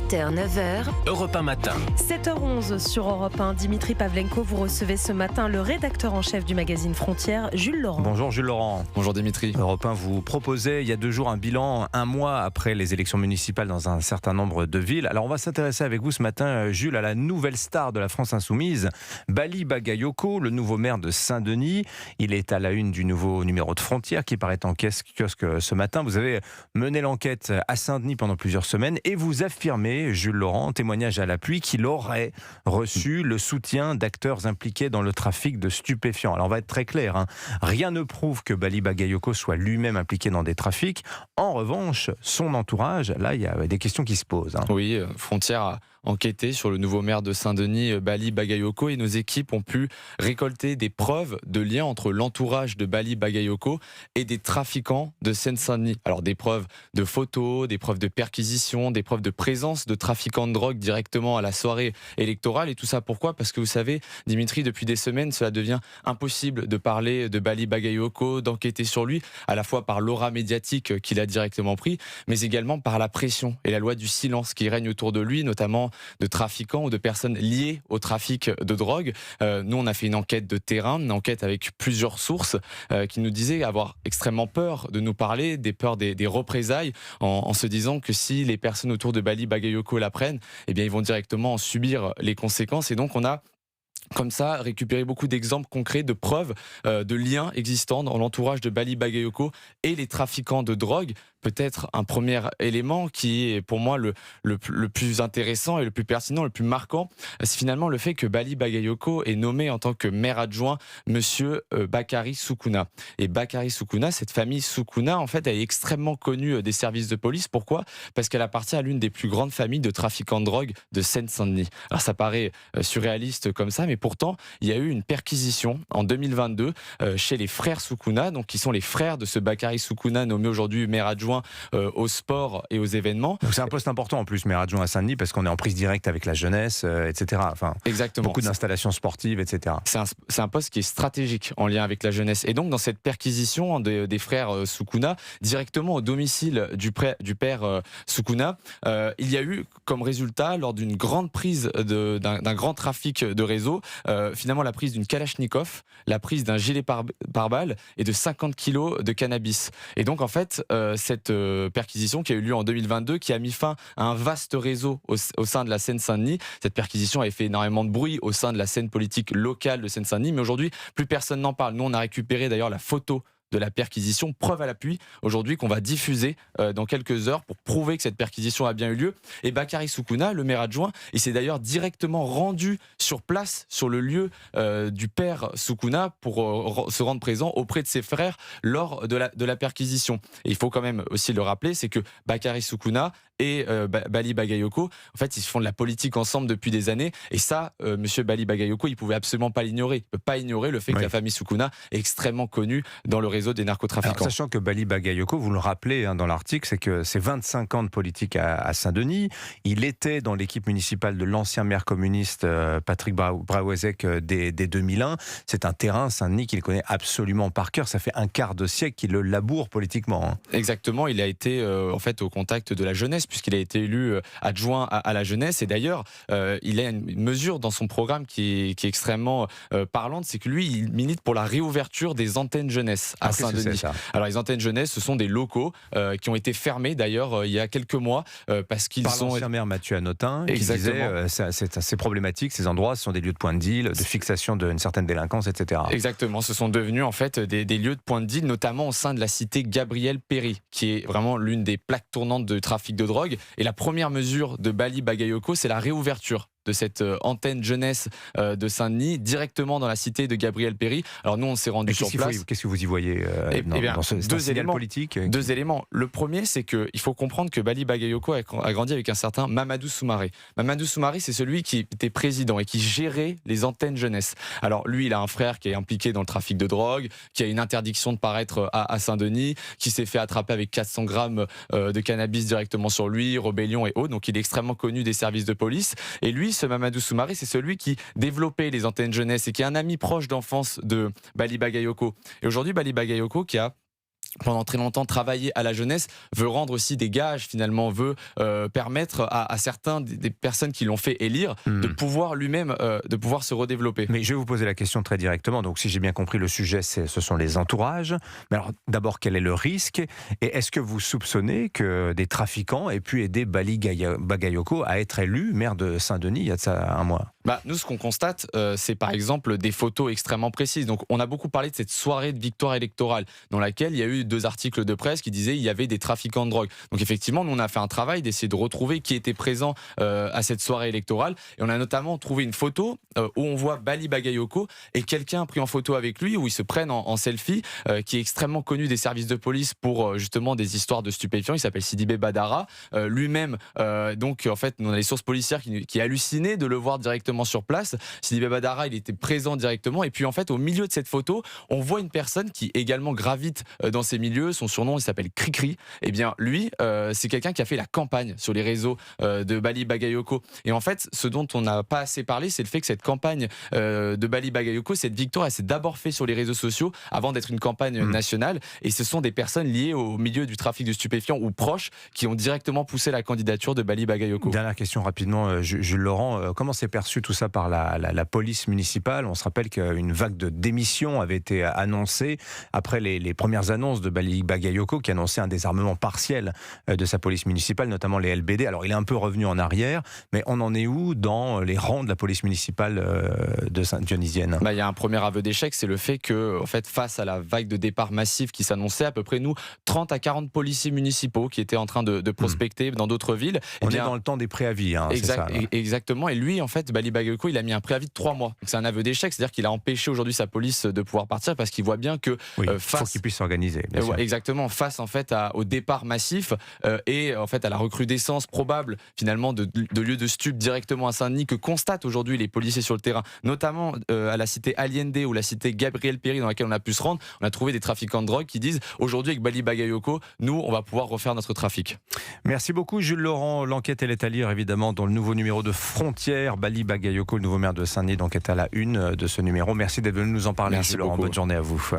8h, 9h, Europe 1 matin. 7h11 sur Europe 1. Dimitri Pavlenko, vous recevez ce matin le rédacteur en chef du magazine Frontières, Jules Laurent. Bonjour Jules Laurent. Bonjour Dimitri. Europe 1 vous proposait il y a 2 jours un bilan, un mois après les élections municipales dans un certain nombre de villes. Alors on va s'intéresser avec vous ce matin, Jules, à la nouvelle star de la France insoumise, Bali Bagayoko, le nouveau maire de Saint-Denis. Il est à la une du nouveau numéro de Frontières qui paraît en kiosque ce matin. Vous avez mené l'enquête à Saint-Denis pendant plusieurs semaines et vous affirmez, Jules Laurent, témoignage à l'appui, qu'il aurait reçu le soutien d'acteurs impliqués dans le trafic de stupéfiants. Alors on va être très clair, hein. Rien ne prouve que Bali Bagayoko soit lui-même impliqué dans des trafics. En revanche, son entourage, là il y a des questions qui se posent. Oui, Frontières a enquêté sur le nouveau maire de Saint-Denis, Bali Bagayoko, et nos équipes ont pu récolter des preuves de liens entre l'entourage de Bali Bagayoko et des trafiquants de Seine-Saint-Denis. Alors des preuves de photos, des preuves de perquisition, des preuves de présence de trafiquants de drogue directement à la soirée électorale. Et tout ça pourquoi ? Parce que vous savez, Dimitri, depuis des semaines, cela devient impossible de parler de Bali Bagayoko, d'enquêter sur lui, à la fois par l'aura médiatique qu'il a directement pris, mais également par la pression et la loi du silence qui règne autour de lui, notamment de trafiquants ou de personnes liées au trafic de drogue. Nous, on a fait une enquête de terrain, une enquête avec plusieurs sources qui nous disaient avoir extrêmement peur de nous parler, des peurs des représailles, en se disant que si les personnes autour de Bali Bagayoko l'apprennent, eh bien, ils vont directement en subir les conséquences. Et donc, on a comme ça récupéré beaucoup d'exemples concrets, de preuves de liens existants dans l'entourage de Bali Bagayoko et les trafiquants de drogue. Peut-être un premier élément qui est pour moi le plus intéressant et le plus pertinent, le plus marquant, c'est finalement le fait que Bali Bagayoko est nommé en tant que maire adjoint Monsieur Bakary Soukouna. Et Bakary Soukouna, cette famille Soukouna, en fait, elle est extrêmement connue des services de police. Pourquoi ? Parce qu'elle appartient à l'une des plus grandes familles de trafiquants de drogue de Seine-Saint-Denis. Alors ça paraît surréaliste comme ça, mais pourtant, il y a eu une perquisition en 2022 chez les frères Soukouna, donc qui sont les frères de ce Bakary Soukouna nommé aujourd'hui maire adjoint au sport et aux événements. Donc c'est un poste important en plus, maire adjoint à Saint-Denis, parce qu'on est en prise directe avec la jeunesse, etc. Enfin, exactement. Beaucoup d'installations sportives, etc. C'est un poste qui est stratégique en lien avec la jeunesse. Et donc dans cette perquisition des frères Soukouna, directement au domicile du père Soukouna, il y a eu comme résultat, lors d'une grande prise d'un grand trafic de réseau, finalement la prise d'une Kalachnikov, la prise d'un gilet pare-balles et de 50 kilos de cannabis. Et donc en fait, cette perquisition qui a eu lieu en 2022, qui a mis fin à un vaste réseau au sein de la Seine-Saint-Denis. Cette perquisition a fait énormément de bruit au sein de la scène politique locale de Seine-Saint-Denis, mais aujourd'hui, plus personne n'en parle. Nous, on a récupéré d'ailleurs la photo de la perquisition, preuve à l'appui, aujourd'hui, qu'on va diffuser dans quelques heures pour prouver que cette perquisition a bien eu lieu. Et Bakary Soukouna, le maire adjoint, il s'est d'ailleurs directement rendu sur place, sur le lieu du père Soukouna, pour se rendre présent auprès de ses frères lors de la perquisition. Et il faut quand même aussi le rappeler, c'est que Bakary Soukouna et Bali Bagayoko, en fait, ils font de la politique ensemble depuis des années. Et ça, monsieur Bali Bagayoko, il pouvait absolument pas l'ignorer. Il peut pas ignorer le fait que la famille Soukouna est extrêmement connue dans le réseau des narcotrafiquants. Alors, sachant que Bali Bagayoko, vous le rappelez dans l'article, c'est que c'est 25 ans de politique à Saint-Denis. Il était dans l'équipe municipale de l'ancien maire communiste Patrick Braouezek dès 2001. C'est un terrain, Saint-Denis, qu'il connaît absolument par cœur. Ça fait un quart de siècle qu'il le laboure politiquement. Exactement, il a été en fait au contact de la jeunesse, puisqu'il a été élu adjoint à la jeunesse. Et d'ailleurs, il a une mesure dans son programme qui est extrêmement parlante, c'est que lui, il milite pour la réouverture des antennes jeunesse à Saint-Denis. Alors les antennes jeunesse, ce sont des locaux qui ont été fermés d'ailleurs il y a quelques mois parce qu'ils sont... l'ancien maire Mathieu Hanotin qui disait c'est assez problématique, ces endroits, ce sont des lieux de point de deal, de fixation d'une certaine délinquance, etc. Exactement, ce sont devenus en fait des lieux de point de deal, notamment au sein de la cité Gabriel Péry, qui est vraiment l'une des plaques tournantes de trafic de drogue. Et la première mesure de Bali Bagayoko, c'est la réouverture de cette antenne jeunesse de Saint-Denis, directement dans la cité de Gabriel Péry. Alors nous, on s'est rendu sur place. Qu'est-ce que vous y voyez dans ce deux éléments politique Deux éléments. Le premier, c'est qu'il faut comprendre que Bali Bagayoko a grandi avec un certain Mamadou Soumaré. Mamadou Soumaré, c'est celui qui était président et qui gérait les antennes jeunesse. Alors lui, il a un frère qui est impliqué dans le trafic de drogue, qui a une interdiction de paraître à Saint-Denis, qui s'est fait attraper avec 400 grammes de cannabis directement sur lui, rébellion et autres. Donc il est extrêmement connu des services de police. Et lui, ce Mamadou Soumaré, c'est celui qui développait les antennes jeunesse et qui est un ami proche d'enfance de Bali Bagayoko. Et aujourd'hui, Bali Bagayoko qui a pendant très longtemps travaillé à la jeunesse, veut rendre aussi des gages finalement, veut permettre à certains des personnes qui l'ont fait élire de pouvoir lui-même de pouvoir se redévelopper. Mais je vais vous poser la question très directement. Donc, si j'ai bien compris, le sujet, ce sont les entourages. Mais alors, d'abord, quel est le risque? Et est-ce que vous soupçonnez que des trafiquants aient pu aider Bali Bagayoko à être élu maire de Saint-Denis il y a de ça un mois? Nous, ce qu'on constate, c'est par exemple des photos extrêmement précises. Donc, on a beaucoup parlé de cette soirée de victoire électorale dans laquelle il y a eu 2 articles de presse qui disaient qu'il y avait des trafiquants de drogue. Donc, effectivement, nous, on a fait un travail d'essayer de retrouver qui était présent à cette soirée électorale. Et on a notamment trouvé une photo où on voit Bali Bagayoko et quelqu'un pris en photo avec lui, où ils se prennent en selfie, qui est extrêmement connu des services de police pour justement des histoires de stupéfiants. Il s'appelle Sidibé Badara. Lui-même, donc, en fait, on a les sources policières qui hallucinaient de le voir directement sur place. Sidibé Badara, il était présent directement. Et puis, en fait, au milieu de cette photo, on voit une personne qui également gravite dans ces milieux. Son surnom, il s'appelle Cricri. Eh bien, lui, c'est quelqu'un qui a fait la campagne sur les réseaux de Bali Bagayoko. Et en fait, ce dont on n'a pas assez parlé, c'est le fait que cette campagne de Bali Bagayoko, cette victoire, elle s'est d'abord faite sur les réseaux sociaux avant d'être une campagne nationale. Et ce sont des personnes liées au milieu du trafic de stupéfiants ou proches qui ont directement poussé la candidature de Bali Bagayoko. Dernière question rapidement, Jules Laurent. Comment s'est perçu tout ça par la police municipale? On se rappelle qu'une vague de démissions avait été annoncée après les premières annonces de Bali Bagayoko, qui annonçait un désarmement partiel de sa police municipale, notamment les LBD. Alors, il est un peu revenu en arrière, mais on en est où dans les rangs de la police municipale de Sainte-Dionysienne? Il y a un premier aveu d'échec, c'est le fait que, en fait, face à la vague de départ massif qui s'annonçait, à peu près 30 à 40 policiers municipaux qui étaient en train de prospecter dans d'autres villes. On est dans le temps des préavis, c'est ça, là. Exactement. Et lui, en fait, Bali Bagayoko, il a mis un préavis de 3 mois. Donc, c'est un aveu d'échec, c'est-à-dire qu'il a empêché aujourd'hui sa police de pouvoir partir parce qu'il voit bien que faut qu'il puisse s'organiser. Exactement, face en fait au départ massif et en fait à la recrudescence probable finalement de lieux de stup directement à Saint-Denis que constatent aujourd'hui les policiers sur le terrain, notamment à la cité Allende ou la cité Gabriel Péry dans laquelle on a pu se rendre. On a trouvé des trafiquants de drogue qui disent aujourd'hui avec Bali Bagayoko, nous on va pouvoir refaire notre trafic. Merci beaucoup Jules Laurent. L'enquête elle est à lire évidemment dans le nouveau numéro de Frontières. Bali Bagayoko, le nouveau maire de Saint-Denis, donc est à la une de ce numéro. Merci d'être venu nous en parler. Merci Jules Laurent, beaucoup. bonne journée à vous.